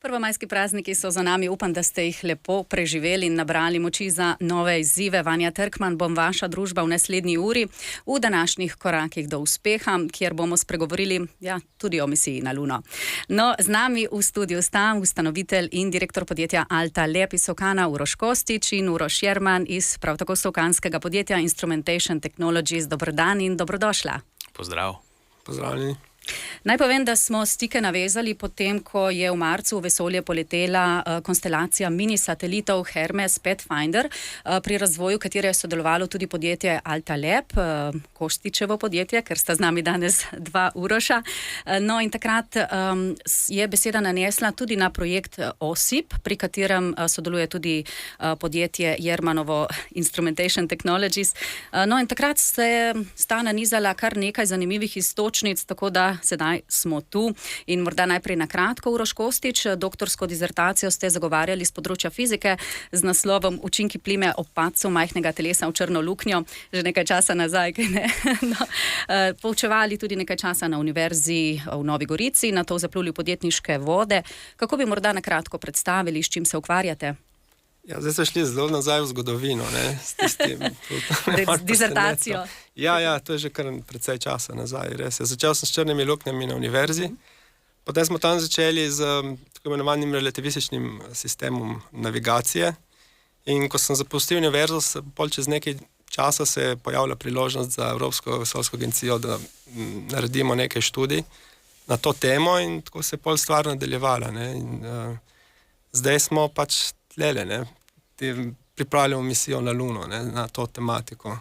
Prvomajski prazniki so za nami, upam, da ste jih lepo preživeli in nabrali moči za nove izzive. Vanja Trkman bom vaša družba v naslednji uri v današnjih korakih do uspeha, kjer bomo spregovorili tudi o misiji na Luno. No, z nami v studiu sta ustanovitelj in direktor podjetja Alta Lep iz Solkana Uroš Kostić in Uroš Jerman iz prav tako solkanskega podjetja Instrumentation Technologies. Dober dan in dobrodošla. Pozdrav. Pozdravljeni. Naj povem, da smo stike navezali potem, ko je v marcu v vesolje poletela konstelacija mini satelitov Hermes Pathfinder, pri razvoju katere je sodelovalo tudi podjetje Alta Lep, Kostićevo podjetje, ker sta z nami danes dva Uroša. No in takrat je beseda nanesla tudi na projekt OSIP, pri katerem sodeluje tudi podjetje Jermanovo Instrumentation Technologies. No in takrat sta nanizala kar nekaj zanimivih iztočnic, tako da sedaj smo tu in morda najprej na kratko. Uroš Kostić, doktorsko dizertacijo ste zagovarjali z področja fizike z naslovom Učinki plime ob padcu majhnega telesa v črno luknjo, že nekaj časa nazaj, kaj ne? No, poučevali tudi nekaj časa na univerzi v Novi Gorici, na to zapluli v podjetniške vode. Kako bi morda na kratko predstavili, s čim se ukvarjate? Ja, zdaj ste šli zelo nazaj v zgodovino, ne? S tistim... Dizertacijo. Ja, to je že kar precej časa nazaj, res. Začel sem s črnimi luknjami na univerzi, potem smo tam začeli z tako imenovanim relativističnim sistemom navigacije in ko sem zapustil univerzo, čez nekaj časa se je pojavila priložnost za Evropsko vesoljsko agencijo, da naredimo nekaj študij na to temo in tako se je pol stvar nadaljevala, ne? In zdaj smo pač tlele, ne? Pripravljamo misijo na Luno, ne? Na to tematiko.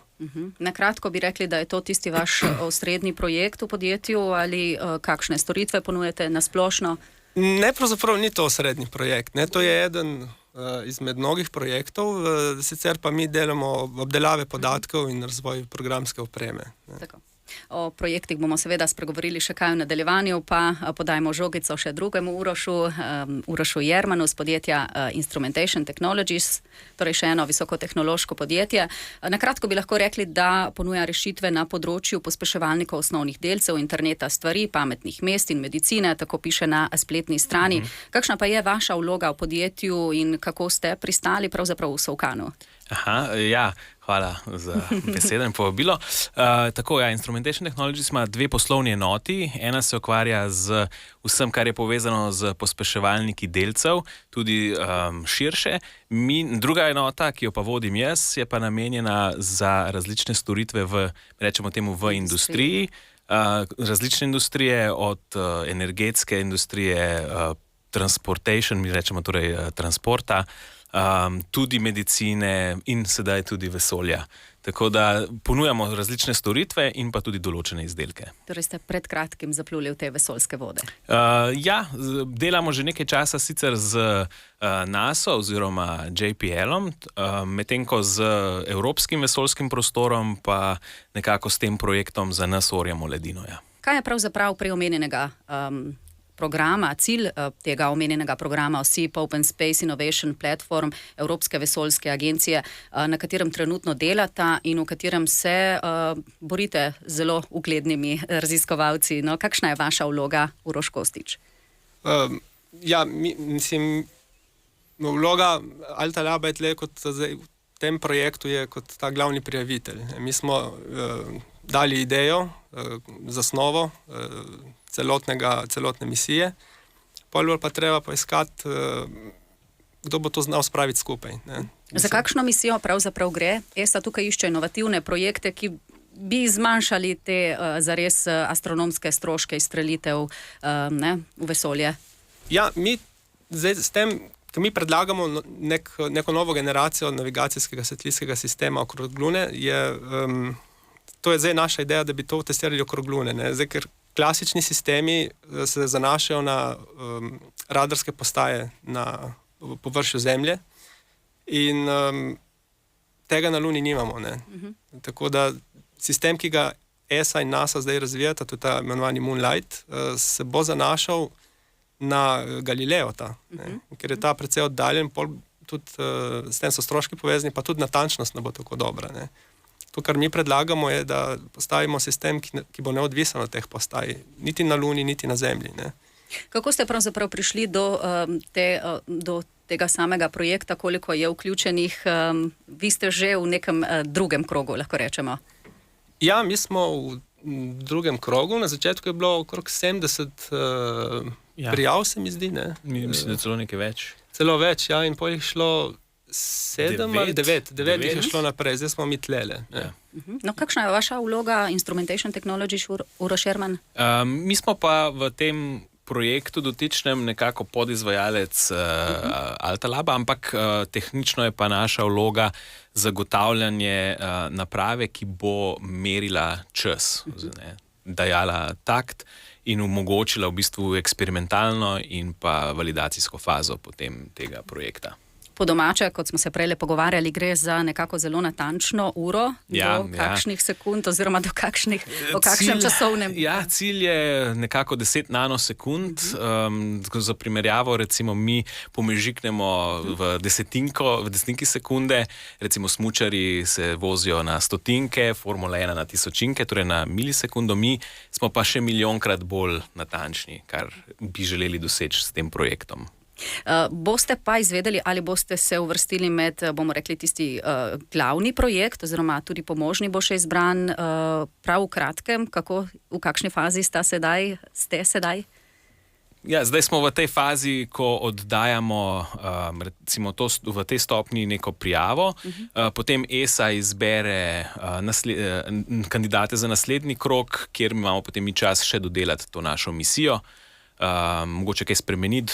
Na kratko bi rekli, da je to tisti vaš osrednji projekt v podjetju ali kakšne storitve ponujete na splošno? Ne, pravzaprav ni to osrednji projekt, ne? To je eden izmed mnogih projektov, sicer pa mi delamo obdelave podatkov in razvoj programske opreme. Tako. O projektih bomo seveda spregovorili še kaj v nadaljevanju, pa podajmo žogico še drugemu Urošu Jermanu z podjetja Instrumentation Technologies, torej še eno visokotehnološko podjetje. Na kratko bi lahko rekli, da ponuja rešitve na področju pospeševalnikov osnovnih delcev, interneta stvari, pametnih mest in medicine, tako piše na spletni strani. Kakšna pa je vaša vloga v podjetju in kako ste pristali pravzaprav v Solkanu? Hvala za besedo in povabilo. Instrumentation Technologies ima dve poslovni enoti. Ena se ukvarja z vsem, kar je povezano z pospeševalniki delcev, tudi širše. Druga enota, ki jo pa vodim jaz, je pa namenjena za različne storitve v industriji. Različne industrije, od energetske industrije, transportation, mi rečemo torej transporta, tudi medicine in sedaj tudi vesolja. Tako da ponujamo različne storitve in pa tudi določene izdelke. Torej ste pred kratkim zapluli v te vesoljske vode? Delamo že nekaj časa sicer z NASA oziroma JPL-om, medtem ko z Evropskim vesoljskim prostorom pa nekako s tem projektom za nas orjamo ledino. Ja. Kaj je pravzaprav prej omenjenega programa, cilj tega omenjenega programa OSIP, Open Space Innovation Platform Evropske vesoljske agencije, na katerem trenutno delata in v katerem se borite z zelo uglednimi raziskovalci? No, kakšna je vaša vloga, Uroš Kostić? Vloga Alta Laba je kot zdaj v tem projektu je kot ta glavni prijavitelj. Mi smo dali idejo, zasnovo celotne misije, pol pa treba poiskati, kdo bo to znal spraviti skupaj. Ne? Za kakšno misijo pravzaprav gre? ESA tukaj išče inovativne projekte, ki bi zmanjšali te zares astronomske stroške izstrelitev v vesolje. Ja, mi zdaj s tem, ko mi predlagamo neko novo generacijo navigacijskega satelitskega sistema okrog Lune, to je zdaj naša ideja, da bi to testirali okrog Lune. Ne? Zdaj, ker klasični sistemi se zanašajo na radarske postaje na površju Zemlje in tega na Luni nimamo. Ne? Tako da sistem, ki ga ESA in NASA zdaj razvijata, tudi ta imenovani Moonlight, se bo zanašal na Galileo, ker je ta precej oddaljen, tudi s tem so stroški povezani, pa tudi natančnost ne bo tako dobra. Ne? To, kar mi predlagamo, je, da postavimo sistem, ki bo neodvisen od teh postaj, niti na Luni, niti na Zemlji. Ne? Kako ste pravzaprav prišli do tega samega projekta, koliko je vključenih? Vi ste že v nekem drugem krogu, lahko rečemo. Ja, mi smo v drugem krogu. Na začetku je bilo okrog 70 prijav, se mi zdi. Ne? Mislim, da celo nekaj več. Celo več, ja, in potem je šlo 7 ali 9 jih je šlo naprej, zdaj smo mi tlele. Ja. No, kakšna je vaša vloga Instrumentation Technology, Uroš Herman? Mi smo pa v tem projektu dotičnem nekako podizvajalec Altalaba, ampak tehnično je pa naša vloga zagotavljanje naprave, ki bo merila čas, dajala takt in omogočila v bistvu eksperimentalno in pa validacijsko fazo potem tega projekta. Po domače, kot smo se prej pogovarjali, gre za nekako zelo natančno uro, do kakšnih sekund oziroma do kakšnem časovnem. Ja, cilj je nekako 10 nanosekund. Za primerjavo, recimo mi pomežiknemo v desetinki sekunde, recimo smučari se vozijo na stotinke, Formula 1 na tisočinke, torej na milisekundo, mi smo pa še milijonkrat bolj natančni, kar bi želeli doseči s tem projektom. Boste pa izvedeli, ali boste se uvrstili med, bomo rekli, tisti glavni projekt, oziroma tudi pomožni bo še izbran prav v kratkem, v kakšni fazi ste sedaj? Ja, zdaj smo v tej fazi, ko oddajamo recimo v tej stopni neko prijavo, potem ESA izbere kandidate za naslednji krog, kjer imamo potem mi čas še dodelati to našo misijo. Mogoče kaj spremeniti.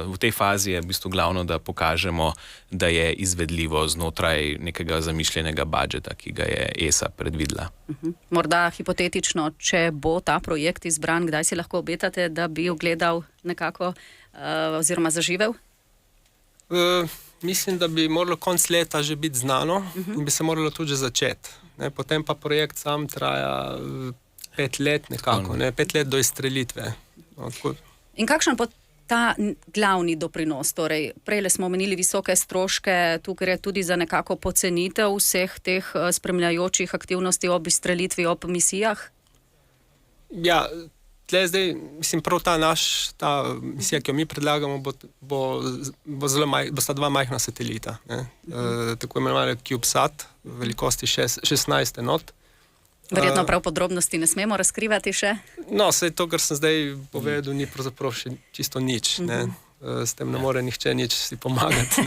V tej fazi je v bistvu glavno, da pokažemo, da je izvedljivo znotraj nekega zamišljenega budžeta, ki ga je ESA predvidela. Morda hipotetično, če bo ta projekt izbran, kdaj si lahko obetate, da bi ogledal nekako oziroma zaživel? Mislim, da bi moralo konc leta že biti znano in bi se moralo tudi že začeti. Potem pa projekt sam traja 5 let nekako, 5 let do izstrelitve. In kakšen bo ta glavni doprinos? Torej, prejle smo omenili visoke stroške, tu gre tudi za nekako pocenitev vseh teh spremljajočih aktivnosti ob izstrelitvi, ob misijah? Ja, zdaj, mislim, prav ta misija, ki jo mi predlagamo, bosta 2 majhna satelita. Tako imenovane CubeSat, velikosti 16 enot. Verjetno prav podrobnosti ne smemo razkrivati še? No, vse to, kar sem zdaj povedal, ni pravzaprav še čisto nič. S tem ne more nihče nič si pomagati.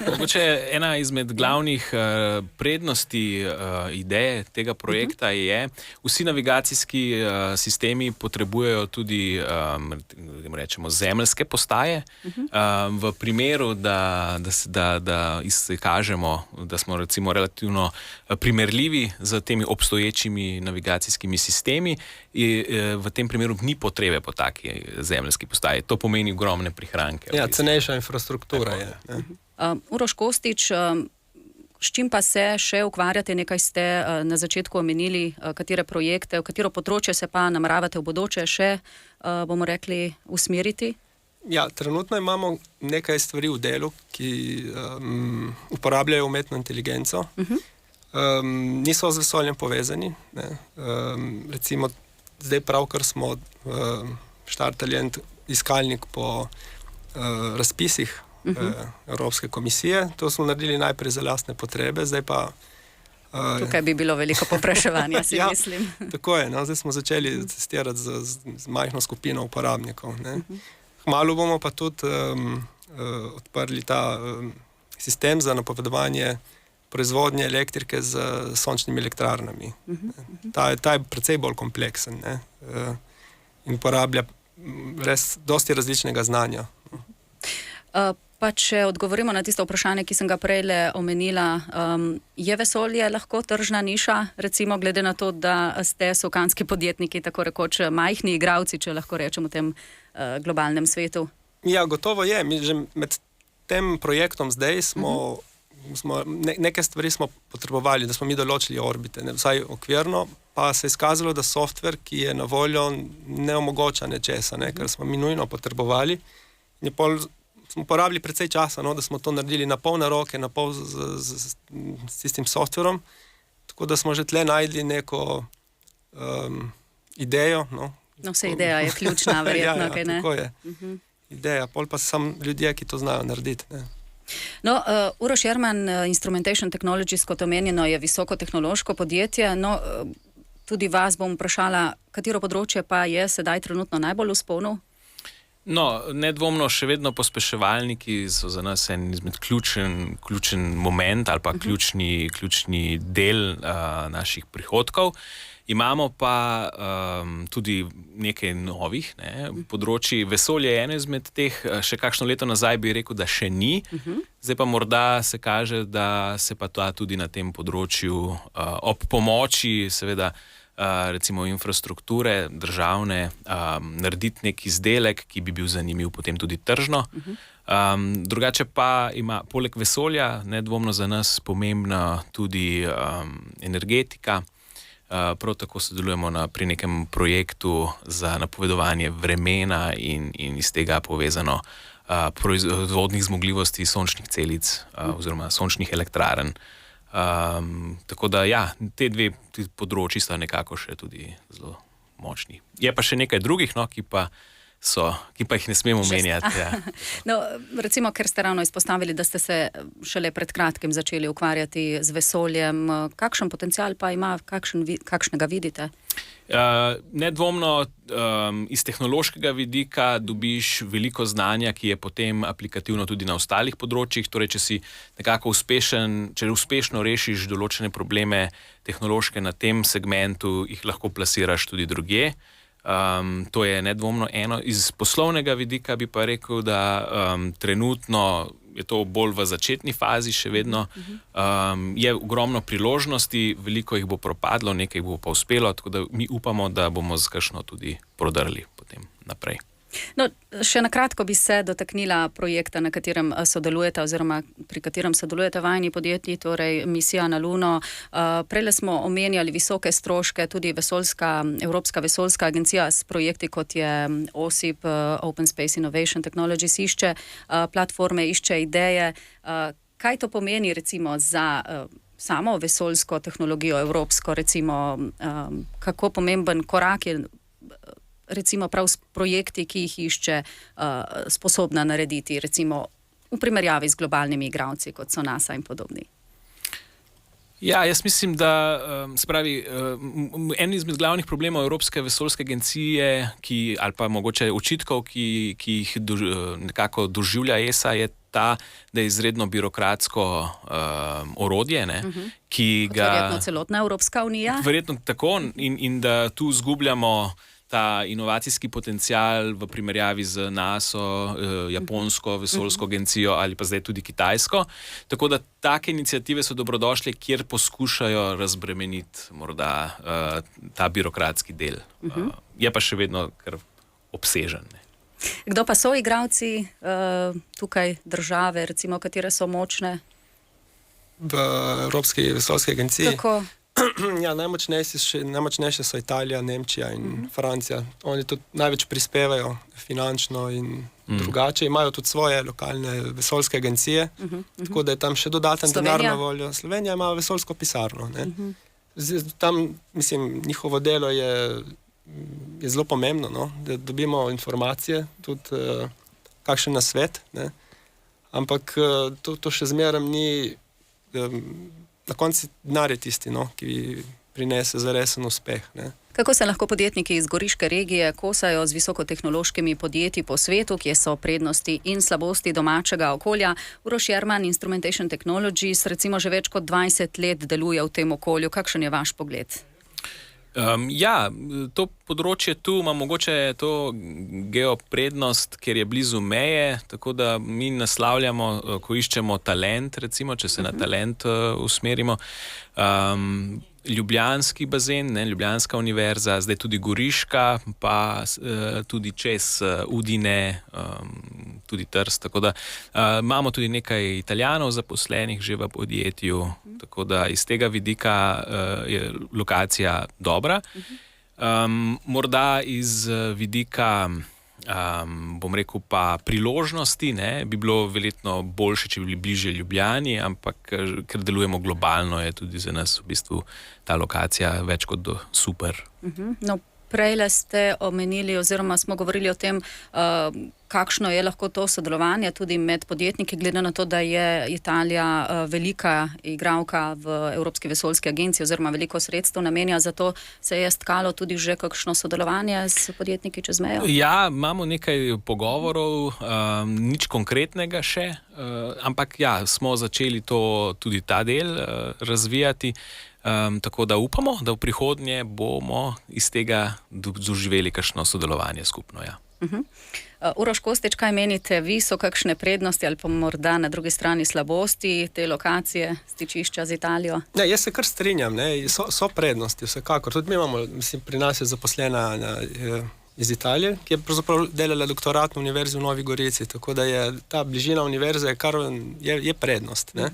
Mogoče ena izmed glavnih prednosti ideje tega projekta je, vsi navigacijski sistemi potrebujejo tudi rečemo, zemeljske postaje. V primeru, da izkažemo, da smo recimo relativno primerljivi z temi obstoječimi navigacijskimi sistemi, v tem primeru ni potrebe po taki zemeljski postaji. To pomeni ogromne prihranke. Ja, cenejša infrastruktura je. Uroš Kostić, s čim pa se še ukvarjate? Nekaj ste na začetku omenili, katere projekte, v katero področje se pa nameravate v bodoče še, bomo rekli, usmeriti? Ja, trenutno imamo nekaj stvari v delu, ki uporabljajo umetno inteligenco. Niso z vesoljem povezani. Recimo, zdaj pravkar smo štartali en iskalnik po razpisih Evropske komisije. To smo naredili najprej za lastne potrebe, zdaj pa... Tukaj bi bilo veliko povpraševanja, si mislim. Tako je, zdaj smo začeli testirati z majhno skupino uporabnikov. Kmalu bomo pa tudi odprli ta sistem za napovedovanje proizvodnje elektrike z sončnimi elektrarnami. Ta je precej bolj kompleksen in uporablja res dosti različnega znanja. Pa če odgovorimo na tisto vprašanje, ki sem ga prejle omenila, je vesolje lahko tržna niša, recimo glede na to, da ste sokanski podjetniki, tako rekoč majhni igralci, če lahko rečemo v tem globalnem svetu? Ja, gotovo je. Mi že med tem projektom zdaj neke stvari smo potrebovali, da smo mi določili orbite, vsaj okvirno, pa se je izkazalo, da softver, ki je na voljo, ne omogoča nečesa, ker smo mi nujno potrebovali. In smo porabili precej časa, da smo to naredili na pol na roke, na pol s tistim softverom, tako da smo že tle najdli neko idejo, No, vse ideja je ključna, verjetno, kaj ne? Tako je. Ideja, pol pa sam ljudje, ki to znajo narediti. Ne? No, Uroš Jerman, Instrumentation Technologies, kot omenjeno, je visokotehnološko podjetje. No, tudi vas bom vprašala, katero področje pa je sedaj trenutno najbolj v vzponu? No, nedvomno še vedno pospeševalniki so za nas en izmed ključen moment ali pa ključni del naših prihodkov. Imamo pa tudi nekaj novih področji. Vesolje je eno izmed teh, še kakšno leto nazaj bi rekel, da še ni. Zdaj pa morda se kaže, da se pa ta tudi na tem področju ob pomoči, seveda, recimo infrastrukture državne, narediti nek izdelek, ki bi bil zanimiv potem tudi tržno. Drugače pa ima poleg vesolja nedvomno za nas pomembna tudi energetika. Prav tako sodelujemo pri nekem projektu za napovedovanje vremena in iz tega povezano proizvodnih zmogljivosti sončnih celic oziroma sončnih elektrarn. Tako da ja, te dve področji sta nekako še tudi zelo močni. Je pa še nekaj drugih, ki pa jih ne smemo omenjati. Ja. No, recimo, ker ste ravno izpostavili, da ste se šele pred kratkim začeli ukvarjati z vesoljem. Kakšen potencial pa ima, kakšnega vidite? Nedvomno iz tehnološkega vidika dobiš veliko znanja, ki je potem aplikativno tudi na ostalih področjih. Torej, če si nekako uspešen, če uspešno rešiš določene probleme tehnološke na tem segmentu, jih lahko plasiraš tudi drugje. To je nedvomno eno. Iz poslovnega vidika bi pa rekel, da trenutno je to bolj v začetni fazi še vedno. Je ogromno priložnosti, veliko jih bo propadlo, nekaj bo pa uspelo, tako da mi upamo, da bomo z kakšno tudi prodrli potem naprej. No, še na kratko bi se dotaknila projekta, na katerem sodelujete oziroma pri katerem sodelujete vajni podjetji, torej misija na Luno. Prejle smo omenjali visoke stroške, tudi Evropska vesoljska agencija s projekti, kot je OSIP, Open Space Innovation Technologies, išče platforme, išče ideje. Kaj to pomeni recimo za samo vesoljsko tehnologijo, evropsko, recimo, kako pomemben korak je recimo prav s projekti, ki jih išče sposobna narediti, recimo v primerjavi z globalnimi igralci, kot so NASA in podobni? Ja, jaz mislim, da en izmed glavnih problemov Evropske vesoljske agencije, ali pa mogoče očitkov, ki jih nekako doživlja ESA, je ta, da je izredno birokratsko orodje, ki ga... Verjetno celotna Evropska unija. Verjetno tako in da tu zgubljamo ta inovacijski potencial v primerjavi z NATO, Japonsko vesoljsko agencijo ali pa zdaj tudi Kitajsko. Tako da take iniciative so dobrodošle, kjer poskušajo razbremeniti morda ta birokratski del. Je pa še vedno kar obsežen. Kdo pa so igralci tukaj države, recimo, katere so močne? V Evropski vesoljski agenciji? Tako. Ja, najmočnejše so Italija, Nemčija in Francija. Oni tudi največ prispevajo finančno in drugače. Imajo tudi svoje lokalne vesoljske agencije, tako da je tam še dodaten denar na voljo. Slovenija ima vesoljsko pisarno. Tam, mislim, njihovo delo je zelo pomembno, da dobimo informacije, tudi kakšen nasvet. Ampak to še zmeraj ni... Na koncu denar je tisti, ki prinese zaresen uspeh. Kako se lahko podjetniki iz Goriške regije kosajo z visokotehnološkimi podjetji po svetu, kje so prednosti in slabosti domačega okolja? Uroš Jerman, Instrumentation Technologies, recimo že več kot 20 let deluje v tem okolju. Kakšen je vaš pogled? Ja, to področje tu ima mogoče to geoprednost, ker je blizu meje, tako da mi naslavljamo, ko iščemo talent, recimo, če se na talent usmerimo. Ljubljanski bazen, Ljubljanska univerza, zdaj tudi Goriška, pa tudi čez Udine, tudi Trst. Tako da imamo tudi nekaj Italijanov zaposlenih že v podjetju, tako da iz tega vidika je lokacija dobra. Morda iz vidika bom rekel pa priložnosti, bi bilo verjetno boljše, če bi bili bliže Ljubljani, ampak ker delujemo globalno, je tudi za nas v bistvu ta lokacija več kot super. No, Prejle ste omenili oziroma smo govorili o tem, kakšno je lahko to sodelovanje tudi med podjetniki, glede na to, da je Italija velika igralka v Evropski vesoljski agenciji oziroma veliko sredstev namenja za to, se je stkalo tudi že kakšno sodelovanje s podjetniki čez mejo? Ja, imamo nekaj pogovorov, nič konkretnega še, ampak ja, smo začeli tudi ta del razvijati. Tako da upamo, da v prihodnje bomo iz tega doživeli kakšno sodelovanje skupno. Ja. Uroš Kostič, kaj menite vi, so kakšne prednosti ali pa morda na drugi strani slabosti te lokacije, stičišča z Italijo? Ne, jaz se kar strinjam, ne. So prednosti vsekakor. Tudi mi imamo, mislim, pri nas je zaposlena iz Italije, ki je pravzaprav delala doktorat na Univerzi v Novi Gorici, tako da je ta bližina univerze je prednost. Ne.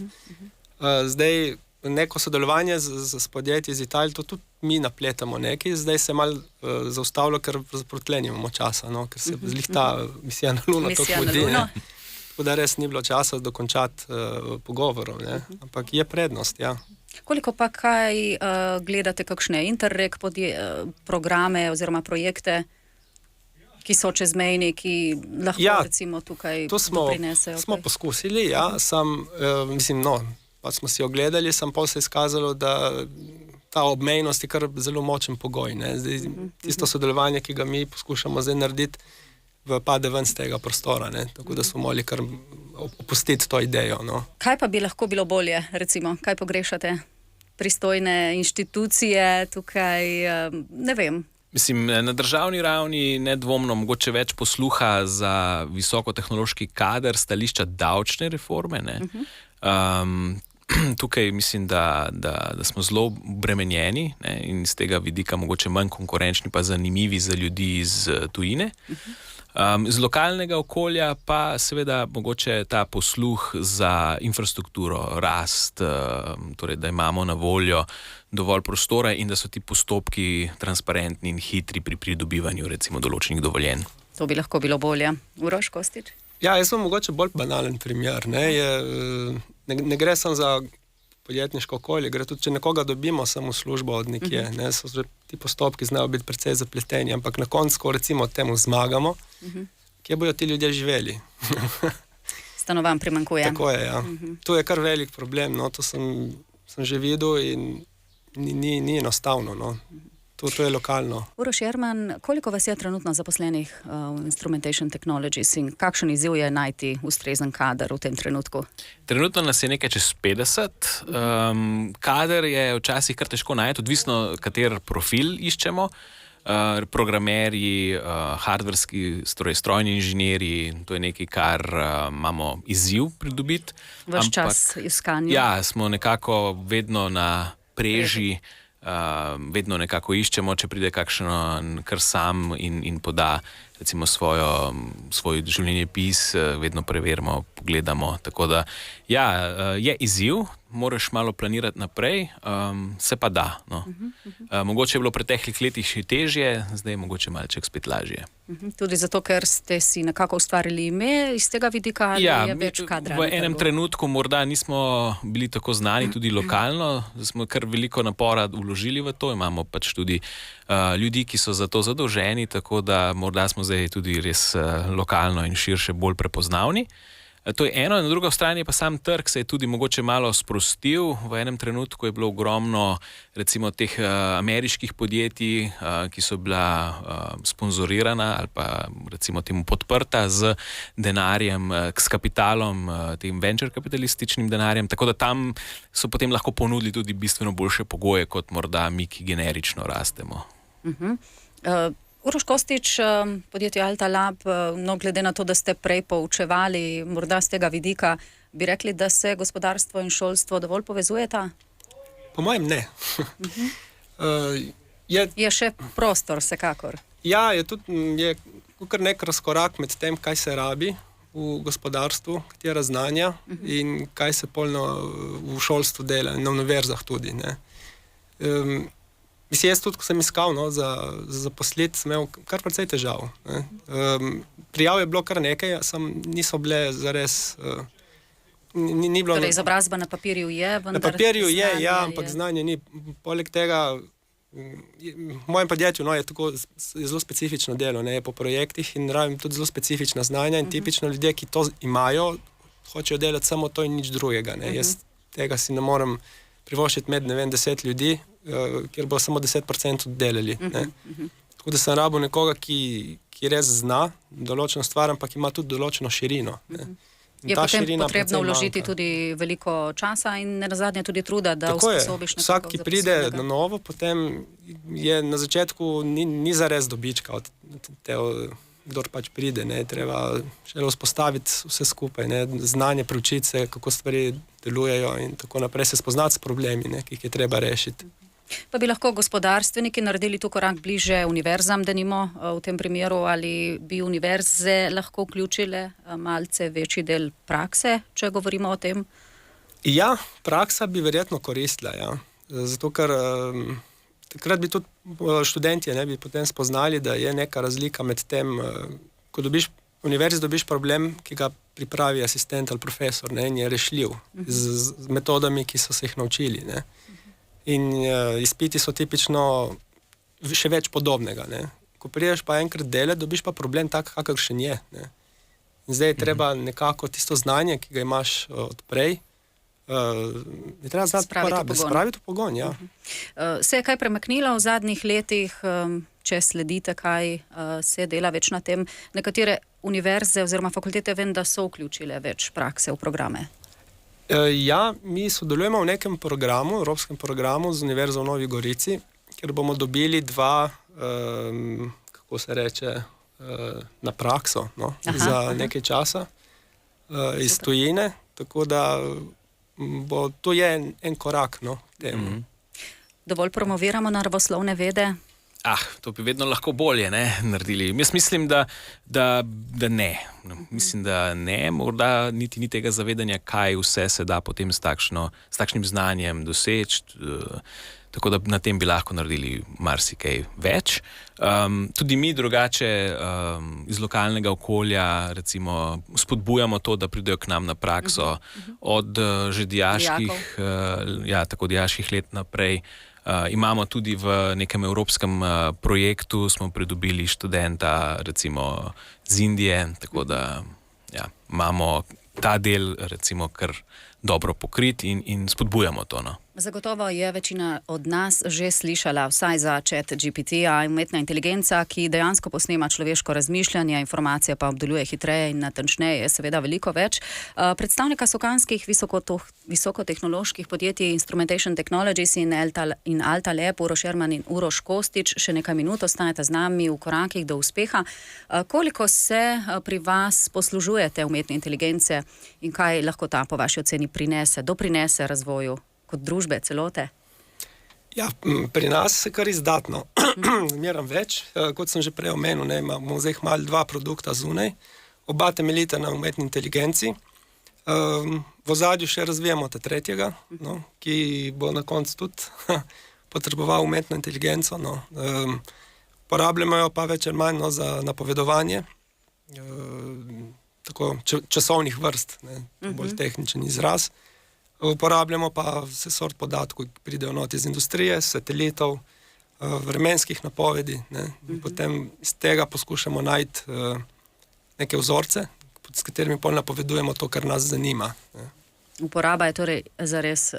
Zdaj, neko sodelovanje z podjetji iz Italije, to tudi mi napletamo nekaj, zdaj se malo zaustavlja, ker tle nimamo časa, no, ker se zlih ta misija na Luno tako vodi. Tako da res ni bilo časa dokončati pogovorov, ne. Ampak je prednost, ja. Koliko pa kaj gledate, kakšne Interreg programe oziroma projekte, ki so čezmejni, ki lahko recimo tukaj doprinesejo? Smo poskusili, ja, pa smo si ogledali, pa se je izkazalo, da ta obmejnost je kar zelo močen pogoj. Ne? Zdaj, tisto sodelovanje, ki ga mi poskušamo zdaj narediti, pade ven z tega prostora. Ne? Tako da smo morali kar opustiti to idejo. No? Kaj pa bi lahko bilo bolje, recimo? Kaj pogrešate? Pristojne inštitucije tukaj, ne vem. Mislim, na državni ravni nedvomno mogoče več posluha za visokotehnološki kader, stališča davčne reforme, ne? Tukaj mislim, da smo zelo obremenjeni, ne, in z tega vidika mogoče manj konkurenčni, pa zanimivi za ljudi iz tujine. Z lokalnega okolja pa seveda mogoče ta posluh za infrastrukturo, rast, torej da imamo na voljo dovolj prostora in da so ti postopki transparentni in hitri pri pridobivanju recimo določenih dovoljenj. To bi lahko bilo bolje. Uroš Kostič? Ja, jaz sem mogoče bolj banalen primer. Ne gre samo za podjetniško okolje, gre tudi, če nekoga dobimo samo službo od nekje. Ne, ti postopki znajo biti precej zapleteni, ampak na koncu, ko recimo temu zmagamo, kje bojo ti ljudje živeli? Stanovanj primanjkuje. Tako je, ja. To je kar velik problem, no. To sem že videl in ni enostavno, no. To je lokalno. Uroš Jerman, koliko vas je trenutno zaposlenih v Instrumentation Technologies in kakšen izziv je najti ustrezen kader v tem trenutku? Trenutno nas je nekaj čez 50. Kader je včasih kar težko najti, odvisno kater profil iščemo. Programerji, hardverski, strojni inženirji, to je nekaj, kar imamo izziv pridobiti. Vaš čas iskanja? Ja, smo nekako vedno na preži. Vedno nekako iščemo, če pride kakšen kar sam in poda recimo svoj življenjepis, vedno preverimo, pogledamo. Tako da, ja, je izziv, moraš malo planirati naprej, se pa da. No. Mogoče je bilo v preteklih letih še težje, zdaj je mogoče malček spet lažje. Tudi zato, ker ste si nekako ustvarili ime iz tega vidika, ali je več kadra? V enem trenutku morda nismo bili tako znani tudi lokalno, smo kar veliko napora vložili v to, imamo pač tudi ljudi, ki so za to zadolženi, tako da morda smo zdaj tudi res lokalno in širše bolj prepoznavni. To je eno, na drugo strani pa sam trg se je tudi mogoče malo sprostil. V enem trenutku je bilo ogromno recimo teh ameriških podjetij, ki so bila sponzorirana ali pa recimo temu podprta z denarjem, s kapitalom, tem venture kapitalističnim denarjem, tako da tam so potem lahko ponudili tudi bistveno boljše pogoje, kot morda mi, ki generično rastemo. Uroš Kostič, podjetje Alta Lab, no glede na to, da ste prej poučevali, morda z tega vidika, bi rekli, da se gospodarstvo in šolstvo dovolj povezujeta? Po mojem ne. Je še prostor, vsekakor. Ja, je kar nek razkorak med tem, kaj se rabi v gospodarstvu, katera znanja in kaj se polno v šolstvu dela, na univerzah tudi, ne. Mislim, jaz tudi, ko sem iskal za zaposliti, sem imel kar precej težav. Prijav je bilo kar nekaj, niso bile zares... Ni bilo... Torej, izobrazba na papirju je, vendar... Na papirju je, ja, ampak znanje ni. Poleg tega v mojem podjetju je tako zelo specifično delo, ne, je po projektih in rabim tudi zelo specifična znanja in tipično ljudje, ki to imajo, hočejo delati samo to in nič drugega. Ne. Jaz tega si ne morem privoščiti med, 10 ljudi, kjer bo samo 10% delali. Ne. Tako da sem rabil nekoga, ki res zna določeno stvar, ampak ima tudi določeno širino. Ne. Je potem potrebno vložiti tudi veliko časa in nenazadnje tudi truda, da usposobiš nekoga. Vsak, ki pride na novo, potem je na začetku ni zares dobička od tega, kdor pač pride. Ne. Treba šele vzpostaviti vse skupaj, ne. Znanje, preučiti se, kako stvari delujejo in tako naprej, se spoznati s problemi, ne, ki jih je treba rešiti. Pa bi lahko gospodarstveniki naredili tu korak bliže univerzam, denimo v tem primeru, ali bi univerze lahko vključile malce večji del prakse, če govorimo o tem? Ja, praksa bi verjetno koristila, ja. Zato, ker takrat bi tudi študentje bi potem spoznali, da je neka razlika med tem, ko v univerzi dobiš problem, ki ga pripravi asistent ali profesor, ne, in je rešljiv z metodami, ki so se jih naučili, ne. In izpiti so tipično še več podobnega. Ne. Ko prideš pa enkrat delati, dobiš pa problem tak, kakršen je. Ne. In zdaj je treba nekako tisto znanje, ki ga imaš odprej, je treba znati spraviti v pogon. Ja. Se je kaj premaknilo v zadnjih letih, če sledite, kaj se dela več na tem? Nekatere univerze oziroma fakultete vem, da so vključile več prakse v programe. Ja, mi sodelujemo v nekem programu, evropskem programu z Univerzo v Novi Gorici, kjer bomo dobili 2, kako se reče, na prakso, no, za nekaj časa iz tujine, tako da to je en korak, no, temu. Dovolj promoviramo naravoslovne vede? To bi vedno lahko bolje naredili. Jaz mislim, da ne. Mislim, da ne. Morda niti ni tega zavedanja, kaj vse se da potem s takšnim znanjem doseči. Tako da na tem bi lahko naredili marsikaj več. Tudi mi drugače iz lokalnega okolja recimo spodbujamo to, da pridejo k nam na prakso od že dijaških let naprej. Imamo tudi v nekem evropskem projektu, smo pridobili študenta recimo z Indije, tako da imamo ta del recimo kar dobro pokrit in spodbujamo to. No. Zagotovo je večina od nas že slišala vsaj za ChatGPT-ja, umetna inteligenca, ki dejansko posnema človeško razmišljanje, informacije pa obdeluje hitreje in natančneje, je seveda veliko več. Predstavnika sokanskih visokotehnoloških podjetij Instrumentation Technologies in Alta-Lab, Uroš Jerman in Uroš Kostič, še nekaj minut ostanete z nami v korakih do uspeha. Koliko se pri vas poslužujete umetne inteligence in kaj lahko ta po vaši oceni doprinese razvoju kot družbe, celote? Ja, pri nas se kar izdatno. Zmeram več. Kot sem že prej omenil, imamo zdaj malo 2 produkta zunaj. Oba temeljita na umetni inteligenci. V ozadju še razvijamo ta tretjega, ki bo na koncu tudi potreboval umetno inteligenco. Porabljamo jo pa več ali manj za napovedovanje tako časovnih vrst, bolj tehničen izraz. Uporabljamo pa vse sort podatkov, ki pridejo not iz industrije, satelitov, vremenskih napovedi. In potem iz tega poskušamo najti neke vzorce, s katerimi pol napovedujemo to, kar nas zanima. Uporaba je torej zares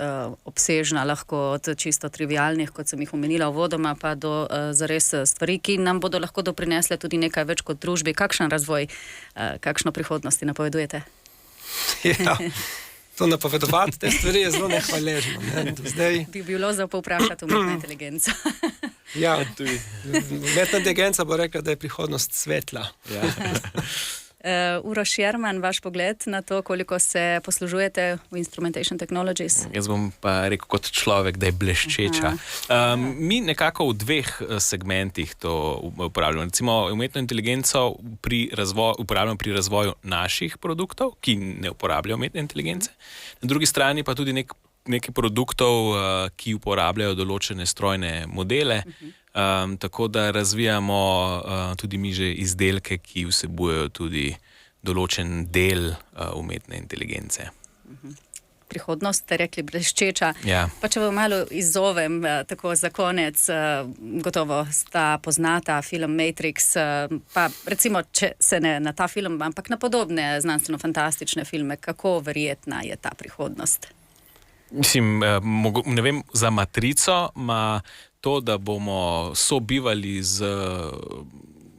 obsežna, lahko od čisto trivialnih, kot sem jih omenila uvodoma, pa do zares stvari, ki nam bodo lahko doprinesle tudi nekaj več kot družbi. Kakšen razvoj, kakšno prihodnosti napovedujete? Ja. To napovedovati, te stvari je zelo nehvaležno. Zdaj... Bi bilo za povprašati umetna inteligenca. Ja, tudi. Umetna inteligenca bo rekla, da je prihodnost svetla. Ja. Uroš Jerman, vaš pogled na to, koliko se poslužujete v Instrumentation Technologies? Jaz bom pa rekel kot človek, da je bleščeča. Mi nekako v 2 segmentih to uporabljamo. Recimo umetno inteligenco uporabljamo pri razvoju naših produktov, ki ne uporabljajo umetne inteligence. Na drugi strani pa tudi nekaj produktov, ki uporabljajo določene strojne modele. Tako da razvijamo tudi mi že izdelke, ki vsebujejo tudi določen del umetne inteligence. prihodnost, ste rekli, bleščeča. Ja. Pa če vam malo izzovem, tako za konec, gotovo sta poznata film Matrix, pa recimo, če se ne na ta film, ampak na podobne znanstveno-fantastične filme, kako verjetna je ta prihodnost? Mislim, ne vem, za Matrico ima to, da bomo sobivali z,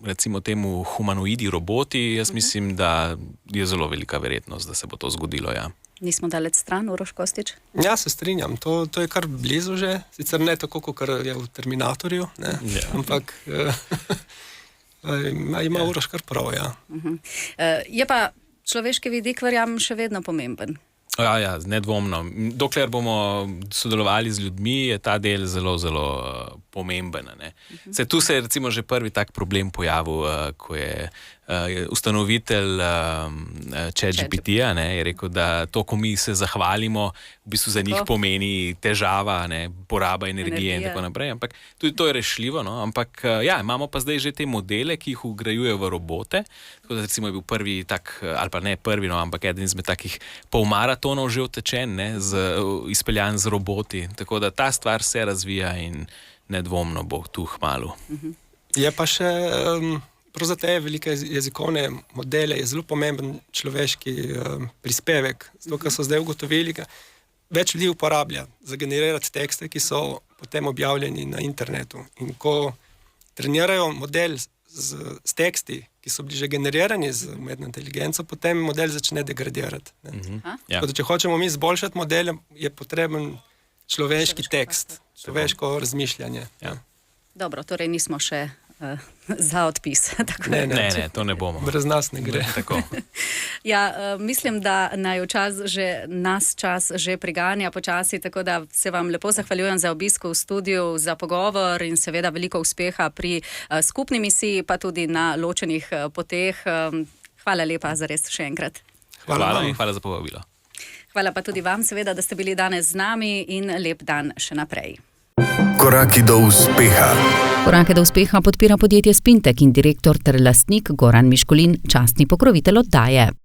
recimo temu, humanoidi, roboti, jaz mislim, da je zelo velika verjetnost, da se bo to zgodilo, ja. Nismo daleč stran, Uroš Kostić? Ja, se strinjam. To je kar blizu že. Sicer ne tako, kot je v Terminatorju, ne? Ja. Ampak ima Uroš kar prav, ja. Je pa človeški vidik, verjamem, še vedno pomemben. Ja, nedvomno. Dokler bomo sodelovali z ljudmi, je ta del zelo, zelo pomemben. Tu se je recimo že prvi tak problem pojavil, ko je ustanovitelj ChatGPT-ja je rekel, da to, ko mi se zahvalimo, v bistvu za njih pomeni težava, poraba energije in tako naprej. Ampak tudi to je rešljivo, no? Ampak ja, imamo pa zdaj že te modele, ki jih vgrajujejo v robote. Tako da recimo je bil prvi tak, ali pa ne prvi, no, ampak eden izmed takih polmaratonov že utečen, izpeljan z roboti. Tako da ta stvar se razvija in nedvomno bo tu kmalu. Je pa še... Prav za te velike jezikovne modele je zelo pomemben človeški prispevek. Zato, ker so zdaj ugotovili, da več ljudi uporablja za generirati tekste, ki so potem objavljeni na internetu. In ko trenirajo model s teksti, ki so bili že generirani z umetno inteligenco, potem model začne degradirati. Ja. Če hočemo mi izboljšati modele, je potreben človeški tekst, človeško razmišljanje. Ja. Dobro, torej nismo še za odpis. Ne, to ne bomo. Brez nas ne gre. Tako. Ja, mislim, da nas čas že priganja počasi, tako da se vam lepo zahvaljujem za obisk v studiu, za pogovor in seveda veliko uspeha pri skupni misiji, pa tudi na ločenih poteh. Hvala lepa za res še enkrat. Hvala in hvala za povabilo. Hvala pa tudi vam, seveda, da ste bili danes z nami in lep dan še naprej. Koraki do uspeha. Korake do uspeha podpira podjetje Spintek in direktor ter lastnik Goran Miškolin, častni pokrovitelj oddaje.